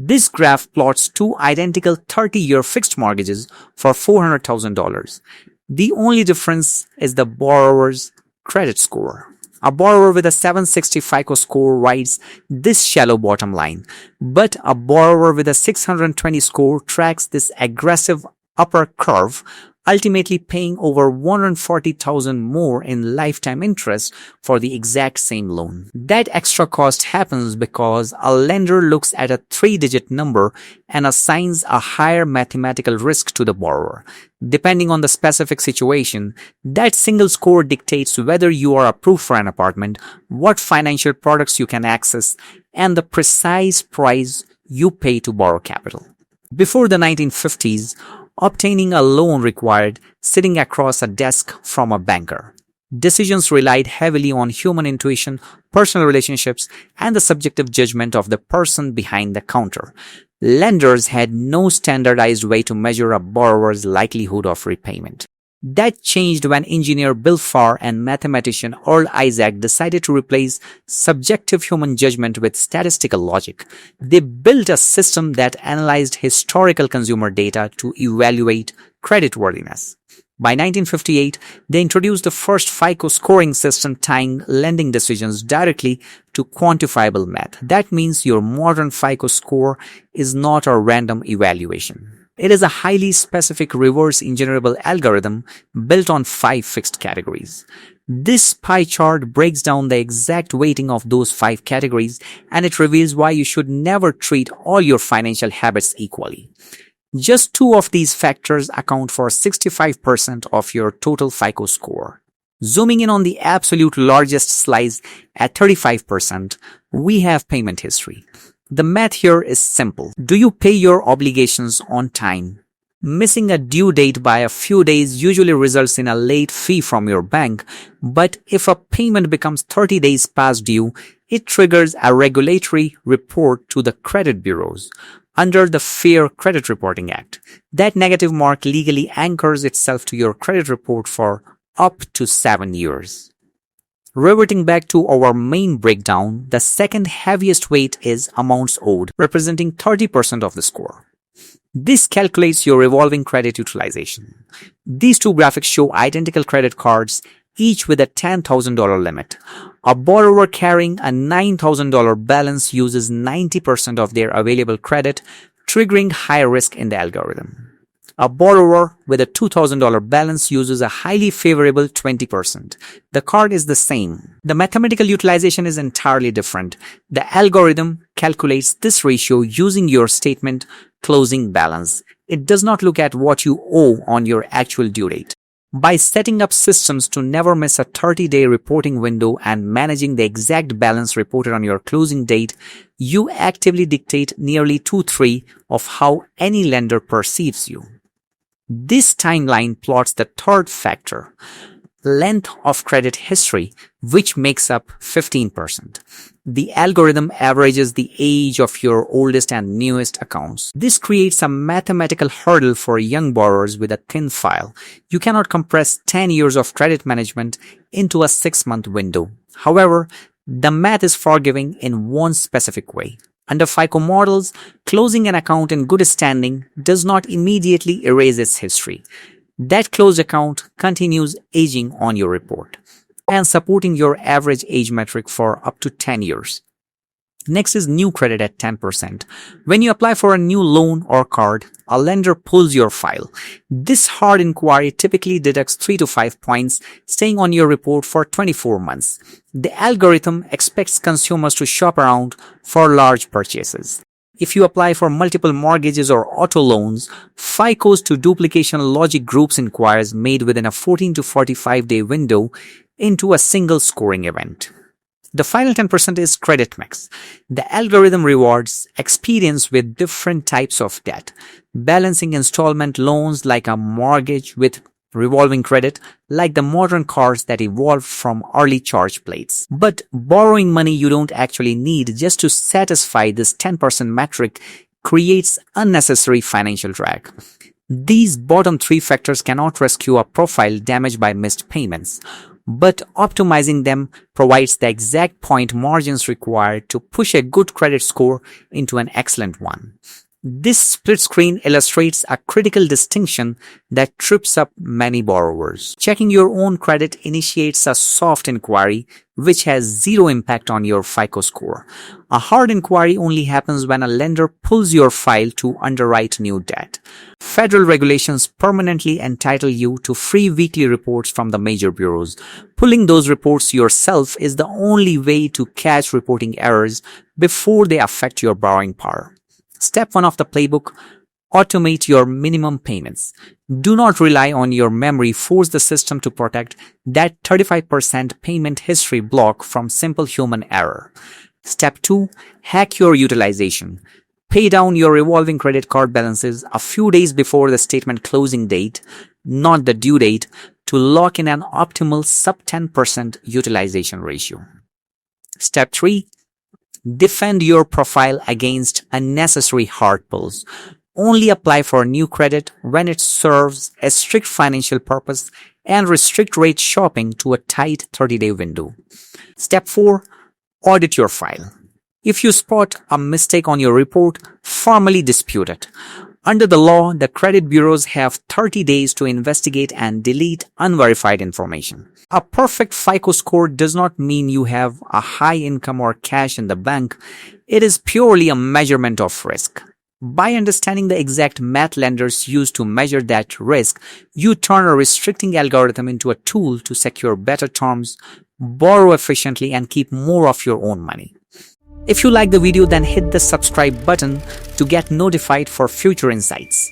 This graph plots two identical 30-year fixed mortgages for $400,000. The only difference is the borrower's credit score. A borrower with a 760 FICO score rides this shallow bottom line, but a borrower with a 620 score tracks this aggressive upper curve, ultimately paying over $140,000 more in lifetime interest for the exact same loan. That extra cost happens because a lender looks at a three-digit number and assigns a higher mathematical risk to the borrower. Depending on the specific situation, that single score dictates whether you are approved for an apartment, what financial products you can access, and the precise price you pay to borrow capital. Before the 1950s, obtaining a loan required sitting across a desk from a banker. Decisions relied heavily on human intuition, personal relationships, and the subjective judgment of the person behind the counter. Lenders had no standardized way to measure a borrower's likelihood of repayment. That changed when engineer Bill Farr and mathematician Earl Isaac decided to replace subjective human judgment with statistical logic. They built a system that analyzed historical consumer data to evaluate creditworthiness. By 1958, they introduced the first FICO scoring system tying lending decisions directly to quantifiable math. That means your modern FICO score is not a random evaluation. It is a highly specific reverse engineerable algorithm built on 5 fixed categories. This pie chart breaks down the exact weighting of those 5 categories, and it reveals why you should never treat all your financial habits equally. Just 2 of these factors account for 65% of your total FICO score. Zooming in on the absolute largest slice at 35%, we have payment history. The math here is simple. Do you pay your obligations on time? Missing a due date by a few days usually results in a late fee from your bank, but if a payment becomes 30 days past due, it triggers a regulatory report to the credit bureaus under the Fair Credit Reporting Act. That negative mark legally anchors itself to your credit report for up to 7 years. Reverting back to our main breakdown, the second heaviest weight is amounts owed, representing 30% of the score. This calculates your revolving credit utilization. These two graphics show identical credit cards, each with a $10,000 limit. A borrower carrying a $9,000 balance uses 90% of their available credit, triggering higher risk in the algorithm. A borrower with a $2,000 balance uses a highly favorable 20%. The card is the same. The mathematical utilization is entirely different. The algorithm calculates this ratio using your statement closing balance. It does not look at what you owe on your actual due date. By setting up systems to never miss a 30-day reporting window and managing the exact balance reported on your closing date, you actively dictate nearly 2/3 of how any lender perceives you. This timeline plots the third factor, length of credit history, which makes up 15%. The algorithm averages the age of your oldest and newest accounts. This creates a mathematical hurdle for young borrowers with a thin file. You cannot compress 10 years of credit management into a 6-month window. However, the math is forgiving in one specific way. Under FICO models, closing an account in good standing does not immediately erase its history. That closed account continues aging on your report and supporting your average age metric for up to 10 years. Next is new credit at 10%. When you apply for a new loan or card, a lender pulls your file. This hard inquiry typically deducts 3 to 5 points, staying on your report for 24 months. The algorithm expects consumers to shop around for large purchases. If you apply for multiple mortgages or auto loans, FICO's to duplication logic groups inquiries made within a 14 to 45-day window into a single scoring event. The final 10% is credit mix. The algorithm rewards experience with different types of debt, balancing installment loans like a mortgage with revolving credit like the modern cars that evolved from early charge plates. But borrowing money you don't actually need just to satisfy this 10% metric creates unnecessary financial drag. These bottom 3 factors cannot rescue a profile damaged by missed payments. but optimizing them provides the exact point margins required to push a good credit score into an excellent one. This split screen illustrates a critical distinction that trips up many borrowers. Checking your own credit initiates a soft inquiry, which has zero impact on your FICO score. A hard inquiry only happens when a lender pulls your file to underwrite new debt. Federal regulations permanently entitle you to free weekly reports from the major bureaus. Pulling those reports yourself is the only way to catch reporting errors before they affect your borrowing power. Step 1 of the playbook: automate your minimum payments. Do not rely on your memory. Force the system to protect that 35% payment history block from simple human error. Step 2. Hack your utilization. Pay down your revolving credit card balances a few days before the statement closing date, not the due date, to lock in an optimal sub 10% utilization ratio. Step 3. Defend your profile against unnecessary hard pulls. Only apply for new credit when it serves a strict financial purpose and restrict rate shopping to a tight 30-day window. Step 4. Audit your file. If you spot a mistake on your report, formally dispute it. Under the law, the credit bureaus have 30 days to investigate and delete unverified information. A perfect FICO score does not mean you have a high income or cash in the bank. It is purely a measurement of risk. By understanding the exact math lenders use to measure that risk, you turn a restricting algorithm into a tool to secure better terms, borrow efficiently, and keep more of your own money. If you like the video, then hit the subscribe button to get notified for future insights.